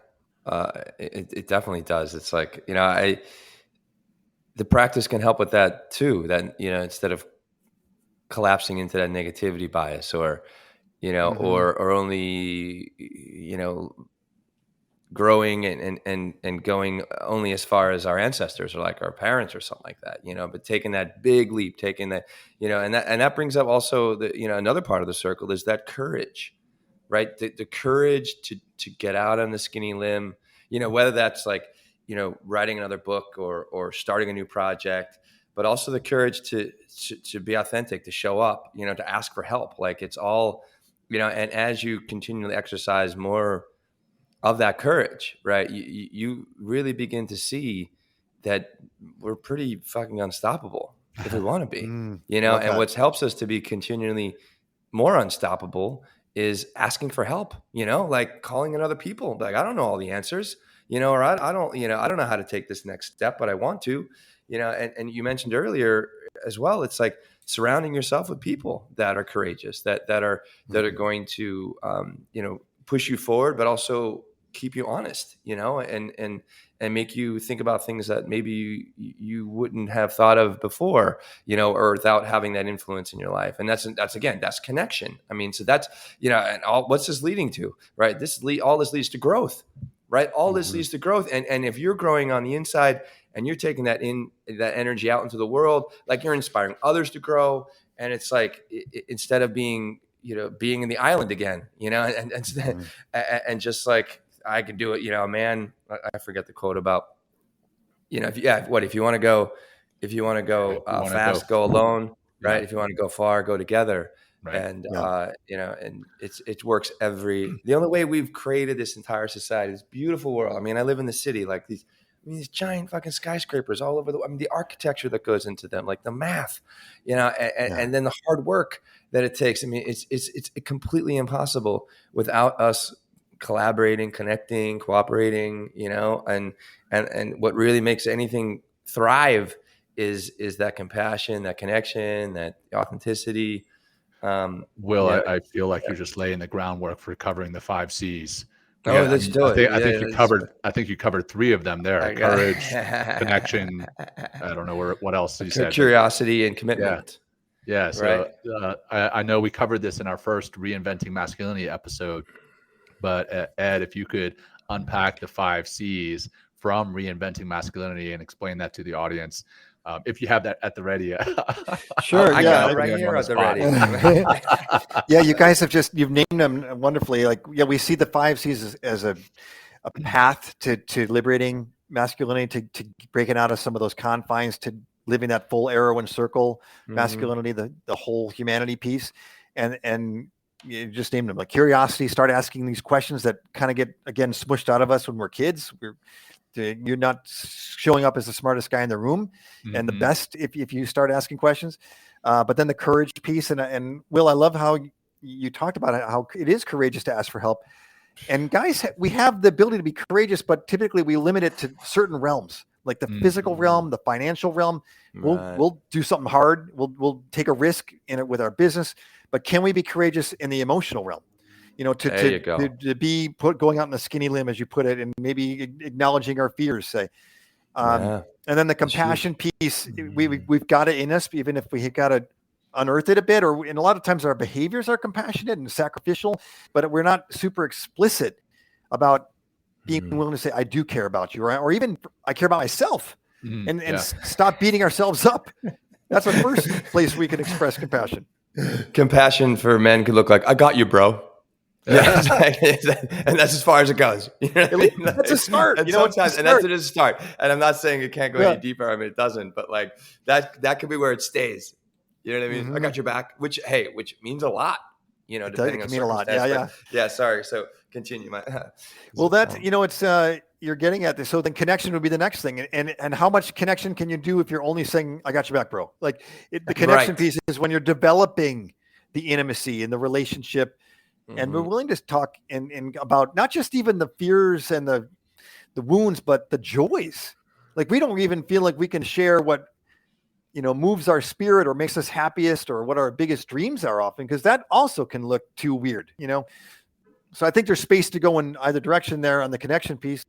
it definitely does. It's like, the practice can help with that too. That, instead of collapsing into that negativity bias, or, or only, growing and going only as far as our ancestors or like our parents or something like that, but taking that big leap, taking that, and that brings up also another part of the circle is that courage, right? The courage to get out on the skinny limb, whether that's like, writing another book or starting a new project, but also the courage to be authentic, to show up, to ask for help. Like, it's all, and as you continually exercise more of that courage, right, you really begin to see that we're pretty fucking unstoppable if we want to be, and what helps us to be continually more unstoppable is asking for help, like calling in other people. Like, I don't know all the answers, or I don't, I don't know how to take this next step, but I want to, and you mentioned earlier as well, it's like surrounding yourself with people that are courageous, that are going to, push you forward, but also keep you honest, and make you think about things that maybe you wouldn't have thought of before, or without having that influence in your life. And that's connection. I mean, so that's, and what's this leading to, right? All this leads to growth, right? All this leads to growth. And if you're growing on the inside and you're taking that energy out into the world, like, you're inspiring others to grow. And it's like, instead of being in the island again, and just like, I can do it, man. I forget the quote about, if you want to go fast, go alone, right? If you want to go far, go together. Right. And, and it works the only way we've created this entire society, this beautiful world. I mean, I live in the city, like these giant fucking skyscrapers all over the architecture that goes into them, like the math, and then the hard work that it takes. I mean, it's completely impossible without us collaborating, connecting, cooperating, and what really makes anything thrive is that compassion, that connection, that authenticity. Will, I feel like you're just laying the groundwork for covering the 5 C's. Let's do it. I think you covered 3 of them there. Courage, connection. I don't know what else you said. Curiosity and commitment. Yeah. So I know we covered this in our first Reinventing Masculinity episode, but Ed, if you could unpack the 5 C's from Reinventing Masculinity and explain that to the audience, if you have that at the ready. Sure. I got it right here at the ready. Yeah, you guys you've named them wonderfully. Like, we see the 5 C's as a path to liberating masculinity, to breaking out of some of those confines, to living that full Arrow circle masculinity, the whole humanity piece. And you just named them, like curiosity. Start asking these questions that kind of get, again, smushed out of us when we're kids. You're not showing up as the smartest guy in the room and the best if you start asking questions. But then the courage piece, and Will, I love how you talked about how it is courageous to ask for help. And guys, we have the ability to be courageous, but typically we limit it to certain realms. like the physical realm, the financial realm. We'll do something hard. We'll take a risk in it with our business, but can we be courageous in the emotional realm? To be going out in a skinny limb, as you put it, and maybe acknowledging our fears, say. And then the compassion piece, we've got it in us, even if we got to unearth it a bit, and a lot of times our behaviors are compassionate and sacrificial, but we're not super explicit about being willing to say, I do care about you, or even I care about myself, and stop beating ourselves up. That's the first place we can express compassion. Compassion for men could look like, I got you, bro. Yeah, and that's as far as it goes. You know what I mean? That's a start. And sometimes, and that's a start. And I'm not saying it can't go any deeper. I mean, it doesn't. But like that could be where it stays. You know what I mean? I got your back, which means a lot. You know, depending on circumstance. Yeah. Sorry. So continue. Well, that's it's you're getting at this. So then connection would be the next thing, and how much connection can you do if you're only saying, "I got your back, bro"? Like the connection piece is when you're developing the intimacy and the relationship. And we're willing to talk and about not just even the fears and the wounds, but the joys. Like we don't even feel like we can share what, moves our spirit or makes us happiest or what our biggest dreams are often, because that also can look too weird, So I think there's space to go in either direction there on the connection piece.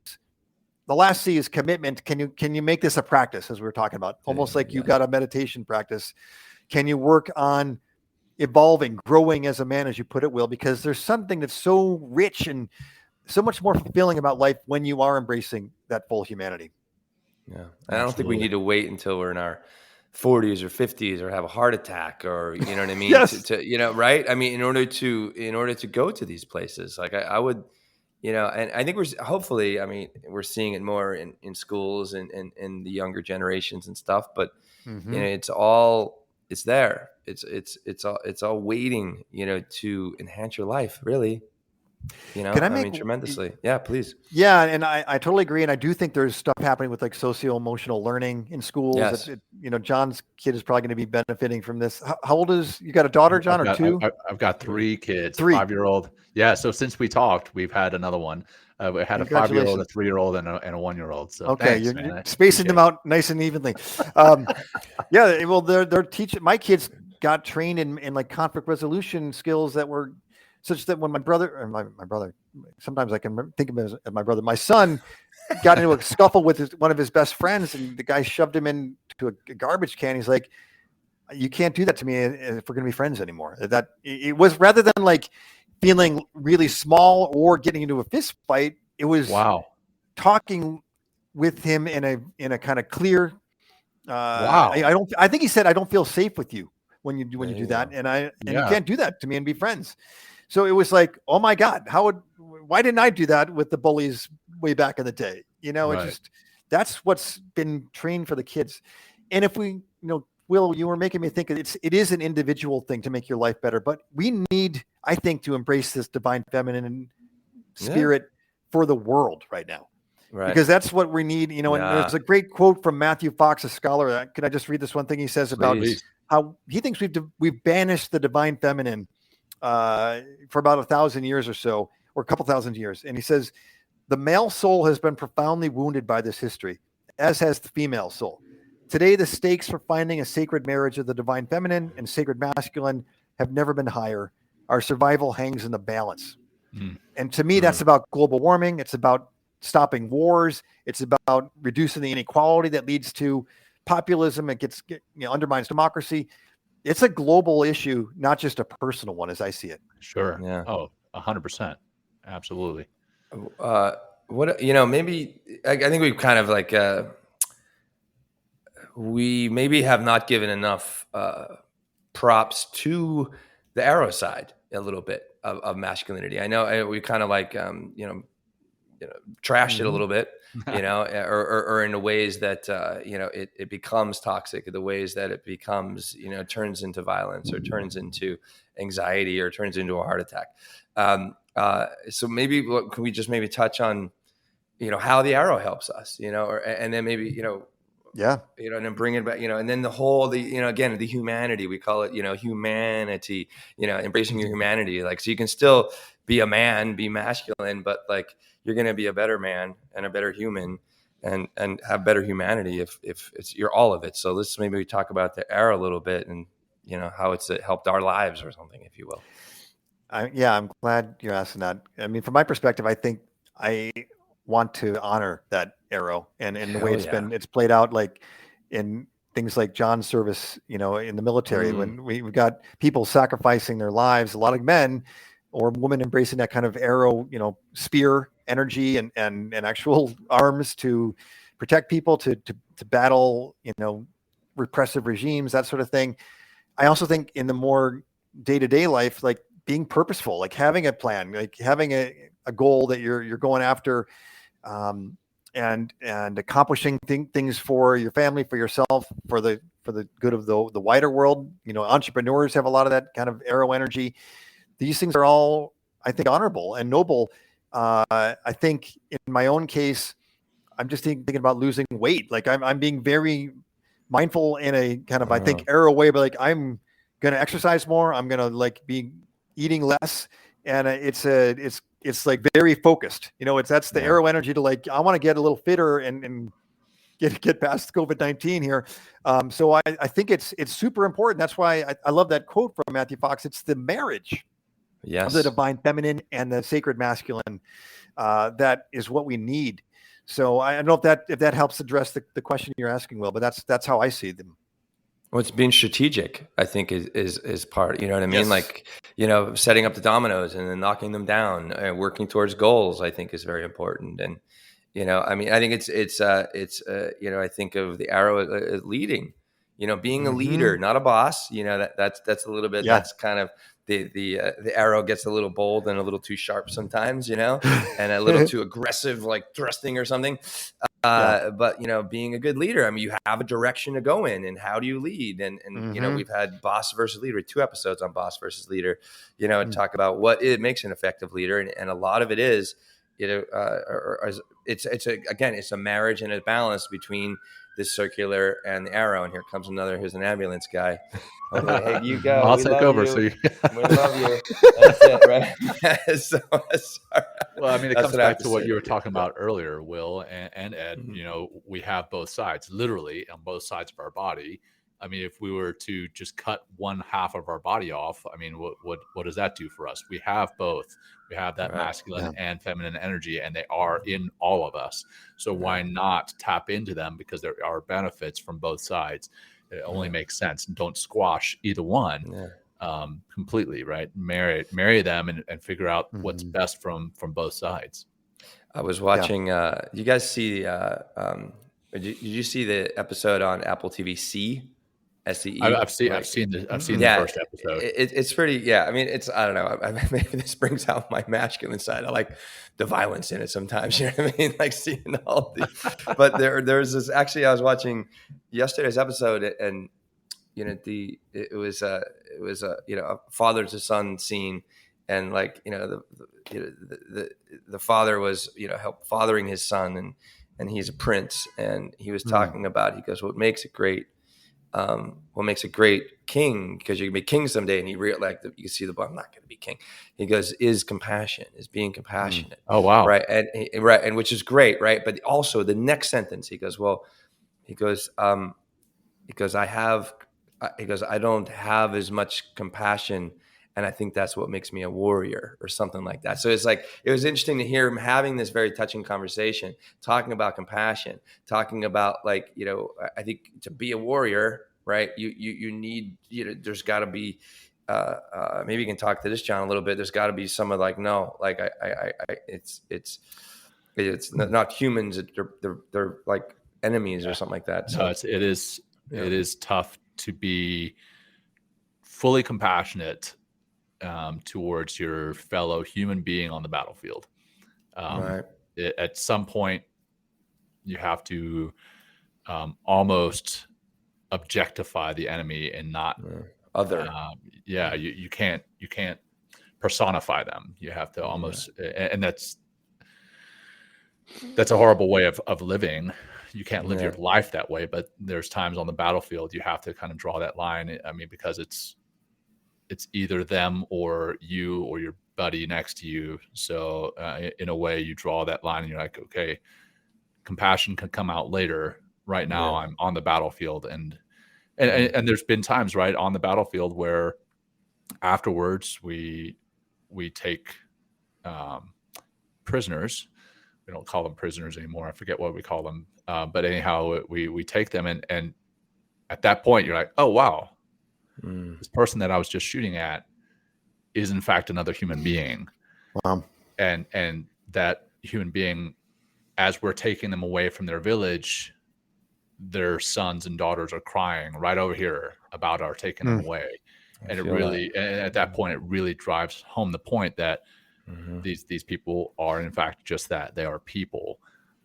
The last C is commitment. Can you make this a practice, as we were talking about? Almost like you got a meditation practice. Can you work on evolving, growing as a man, as you put it, Will, because there's something that's so rich and so much more fulfilling about life when you are embracing that full humanity. Yeah. And I don't think we need to wait until we're in our 40s or 50s or have a heart attack or, you know what I mean? Yes. Right. I mean, in order to go to these places, like I would, and I think we're seeing it more in schools and the younger generations and stuff, but it's there. It's all waiting, to enhance your life, really. Tremendously. Yeah, please. Yeah, and I totally agree. And I do think there's stuff happening with like socio-emotional learning in schools. Yes. John's kid is probably going to be benefiting from this. How old is you got a daughter, John, or two? I've got 3 kids, 5-year-old. Yeah. So since we talked, we've had another one. We had a 5-year-old, a 3-year-old, and a 1-year-old. So okay, you're spacing them out nice and evenly. Yeah. Well, they're teaching. My kids got trained in like conflict resolution skills that were such that when my brother, sometimes I can think of him as my brother, my son got into a scuffle with one of his best friends, and the guy shoved him into a garbage can. He's like, you can't do that to me if we're going to be friends anymore. That it was, rather than like feeling really small or getting into a fist fight, it was talking with him in a kind of clear, I think he said, I don't feel safe with you when you do that. And you can't do that to me and be friends. So it was like, oh my God, why didn't I do that with the bullies way back in the day? That's what's been trained for the kids. And if we, Will, you were making me think it is an individual thing to make your life better, but we need, I think, to embrace this divine feminine spirit for the world right now. Right. Because that's what we need, and there's a great quote from Matthew Fox, a scholar. Can I just read this one thing he says about how he thinks we've banished the divine feminine for about 1,000 years or so, or a couple thousand years. And he says, the male soul has been profoundly wounded by this history, as has the female soul. Today, the stakes for finding a sacred marriage of the divine feminine and sacred masculine have never been higher. Our survival hangs in the balance. And to me, that's about global warming. It's about stopping wars. It's about reducing the inequality that leads to populism. It undermines democracy. It's a global issue, not just a personal one, as I see it. Sure. Yeah. Oh, 100%. Absolutely. Maybe I think we've kind of like we maybe have not given enough props to the arrow side a little bit of masculinity. I know we kind of like trashed it a little bit, or in the ways that it becomes toxic, the ways that it becomes turns into violence or turns into anxiety or turns into a heart attack. So maybe can we just maybe touch on how the arrow helps us, and then maybe and then bring it back, and then the whole, again, the humanity, we call it, humanity, embracing your humanity. Like, so you can still be a man, be masculine, but like, you're going to be a better man and a better human. and have better humanity if you're all of it. So let's maybe talk about the arrow a little bit, and how it's helped our lives or something, if you will. I'm glad you're asking that. I mean, from my perspective, I think I want to honor that arrow and the way it's played out, like in things like John's service, in the military, when we've got people sacrificing their lives, a lot of men or women embracing that kind of arrow, spear energy and actual arms to protect people, to battle, repressive regimes, that sort of thing. I also think in the more day-to-day life, like being purposeful, like having a plan, like having a goal that you're going after, and accomplishing things for your family, for yourself, for the good of the wider world. Entrepreneurs have a lot of that kind of arrow energy. These things are all, I think, honorable and noble. I think in my own case, I'm just thinking about losing weight. Like I'm being very mindful in a kind of, I think, arrow way, but like I'm going to exercise more. I'm going to like be eating less. And it's like very focused, that's the arrow energy to like, I want to get a little fitter and get past COVID-19 here. So I think it's super important. That's why I love that quote from Matthew Fox. It's the marriage of the divine feminine and the sacred masculine. That is what we need. So I don't know if that helps address the question you're asking, Will, but that's how I see them. Well, it's being strategic, I think, is part. You know what I mean? Yes. Like, setting up the dominoes and then knocking them down and working towards goals, I think, is very important. And I mean, I think it's I think of the arrow as leading. Being a leader, not a boss. That's a little bit. That's kind of the arrow gets a little bold and a little too sharp sometimes, and a little too aggressive, like thrusting or something. But being a good leader, I mean, you have a direction to go in, and how do you lead? And we've had boss versus leader, 2 episodes on boss versus leader, talk about what it makes an effective leader. And a lot of it is, it's a marriage and a balance between the circular and the arrow. And here's an ambulance guy. Hey, you go. I'll take over. You. So we love you. That's it, right? So, sorry. Well, I mean, it comes back to what you were talking about earlier, Will and Ed. We have both sides, literally on both sides of our body. I mean, if we were to just cut one half of our body off, I mean, what does that do for us? We have both. We have that masculine and feminine energy, and they are in all of us. So why not tap into them? Because there are benefits from both sides. It only makes sense. And don't squash either one completely, right? Marry them and figure out what's best from both sides. I was watching. You guys see? Did you see the episode on Apple TV? SCE. I've seen the first episode. It's pretty. I mean, I don't know. Maybe this brings out my masculine side. I like the violence in it sometimes. You know what I mean? Like seeing all the. But there's this. Actually, I was watching yesterday's episode, and it was a father to son scene, and like the father was help fathering his son, and he's a prince, and he was talking about, he goes, what makes a great king, because you can be king someday, and you can see I'm not going to be king. He goes, is compassion, is being compassionate. Oh wow, right, and which is great, right? But also the next sentence, he goes, I don't have as much compassion, and I think that's what makes me a warrior, or something like that. So it's like, it was interesting to hear him having this very touching conversation, talking about compassion, talking about like, I think to be a warrior, right, you need, there's got to be, maybe you can talk to this, John, a little bit. There's got to be some of like, no, like it's not humans. They're like enemies or something like that. So no, it is tough to be fully compassionate towards your fellow human being on the battlefield. At some point, you have to almost objectify the enemy and not other. You can't personify them. You have to almost, and that's a horrible way of living. You can't live your life that way, but there's times on the battlefield you have to kind of draw that line. I mean, because it's either them or you or your buddy next to you. So in a way, you draw that line and you're like, okay, compassion can come out later. Right now, Yeah. I'm on the battlefield, and there's been times, right, on the battlefield where afterwards we take prisoners. We don't call them prisoners anymore. I forget what we call them. But anyhow, we take them, and at that point, you're like, oh wow, this person that I was just shooting at is in fact another human being. Wow. And that human being, as we're taking them away from their village, their sons and daughters are crying right over here about our taking them away. And it really, and at that point, it really drives home the point that these people are in fact just that. They are people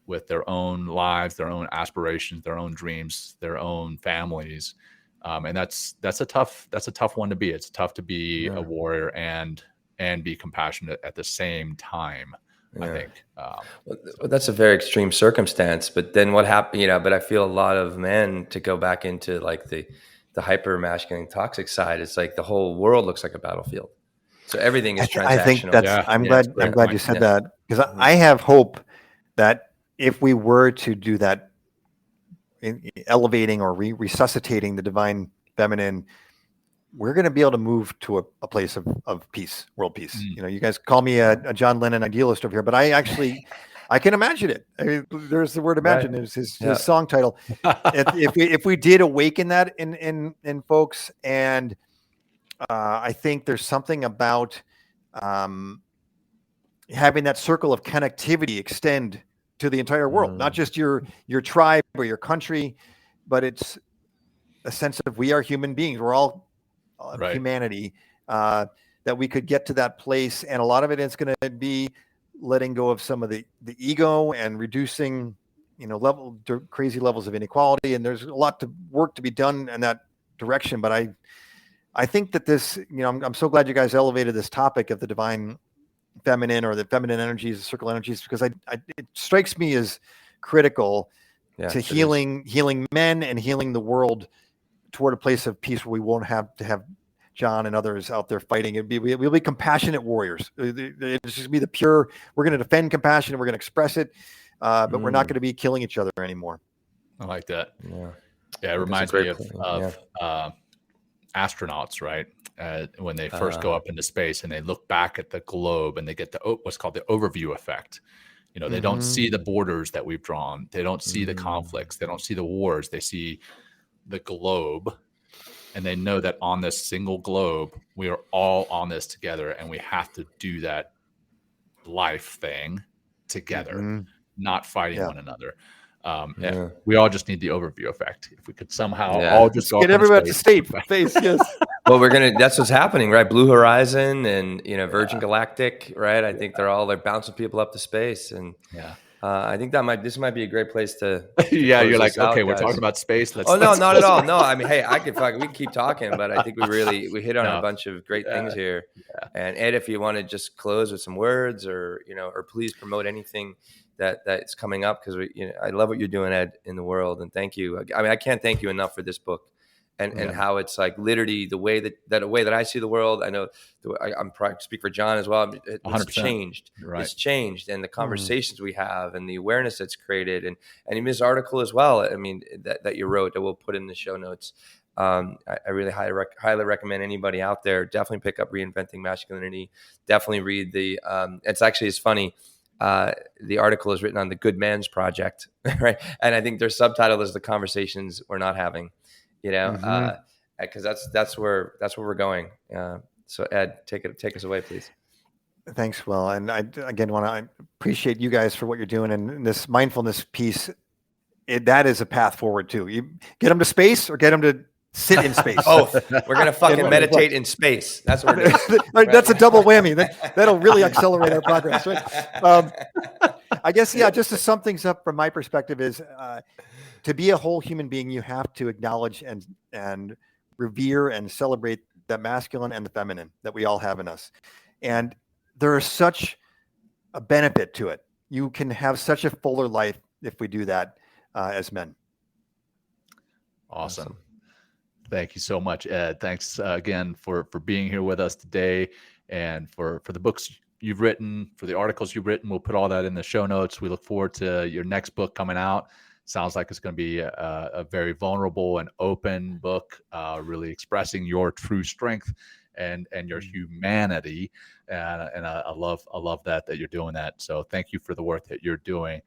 with their own lives, their own aspirations, their own dreams, their own families. And that's a tough one to be. It's tough to be a warrior and be compassionate at the same time. I think. Well, that's a very extreme circumstance, but then what happened, but I feel a lot of men, to go back into like the hyper masculine toxic side, it's like the whole world looks like a battlefield. So everything is transactional. I think that's, I'm glad you said that, because I have hope that if we were to do that, elevating or resuscitating the divine feminine, we're going to be able to move to a place of peace, world peace. You guys call me a John Lennon idealist over here, but I can imagine it. I mean, there's the word imagine. Right. It's his song title. if we did awaken that in folks, and I think there's something about having that circle of connectivity extend to the entire world, not just your tribe or your country, but it's a sense of we are human beings. We're all humanity, that we could get to that place. And a lot of it is going to be letting go of some of the ego and reducing, crazy levels of inequality. And there's a lot of work to be done in that direction. But I think that this, I'm so glad you guys elevated this topic of the divine feminine, or the feminine energies, the circle energies, because it strikes me as critical to healing men and healing the world toward a place of peace where we won't have to have John and others out there fighting. We'll be compassionate warriors. It's just be the pure, we're going to defend compassion and we're going to express it, but we're not going to be killing each other anymore. I like that. Yeah. It reminds me of astronauts, right? When they first go up into space and they look back at the globe and they get what's called the overview effect. They don't see the borders that we've drawn. They don't see the conflicts. They don't see the wars. They see the globe, and they know that on this single globe, we are all on this together, and we have to do that life thing together, not fighting one another. We all just need the overview effect. If we could somehow all just get everybody to space. Yes. Well, that's what's happening, right? Blue Horizon and Virgin Galactic, right? I think they're bouncing people up to space, and I think this might be a great place to you're like, okay, we're talking about space. No, not at all. No, I mean, hey, we can keep talking, but I think we hit on a bunch of great things here. And Ed, if you want to just close with some words, or please promote anything that's coming up, because I love what you're doing, Ed, in the world, and thank you. I mean, I can't thank you enough for this book. And how it's like literally the way that I see the world. I know I'm probably speak for John as well. It's changed. Right. It's changed, and the conversations we have, and the awareness that's created, and in this article as well. I mean, that you wrote, that we'll put in the show notes. I really highly recommend anybody out there definitely pick up Reinventing Masculinity. Definitely read it's funny. The article is written on the Good Men's Project, right? And I think their subtitle is The Conversations We're Not Having. Because that's where we're going. So Ed, take us away, please. Thanks, Will. And I again want to appreciate you guys for what you're doing, and this mindfulness piece. That is a path forward too. You get them to space, or get them to sit in space. We're gonna fucking meditate in space. That's what we're doing. Right? That's a double whammy. That'll really accelerate our progress, right? I guess just to sum things up from my perspective is. To be a whole human being, you have to acknowledge and revere and celebrate the masculine and the feminine that we all have in us. And there is such a benefit to it. You can have such a fuller life if we do that as men. Awesome. Thank you so much, Ed. Thanks again for being here with us today, and for the books you've written, for the articles you've written. We'll put all that in the show notes. We look forward to your next book coming out. Sounds like it's going to be a very vulnerable and open book, really expressing your true strength and your humanity. And I love that you're doing that. So thank you for the work that you're doing.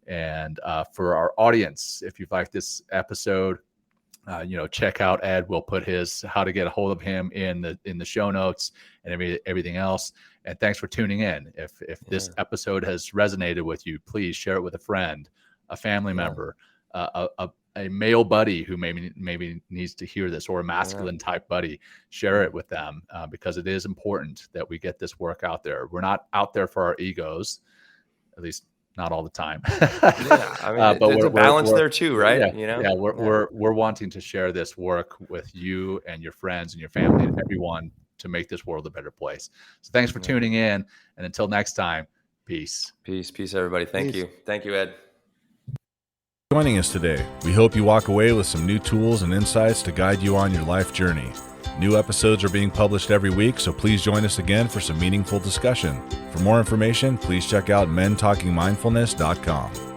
And for our audience, if you've liked this episode, check out Ed. We'll put his how to get a hold of him in the show notes and everything else. And thanks for tuning in. If this episode has resonated with you, please share it with a friend, a family member, a male buddy who maybe needs to hear this, or a masculine type buddy. Share it with them because it is important that we get this work out there. We're not out there for our egos, at least not all the time. But there's a balance there too, right? We're wanting to share this work with you and your friends and your family and everyone to make this world a better place. So thanks for tuning in, and until next time, peace. Peace, everybody. Thank you, Ed. Joining us today. We hope you walk away with some new tools and insights to guide you on your life journey. New episodes are being published every week, so please join us again for some meaningful discussion. For more information, please check out mentalkingmindfulness.com.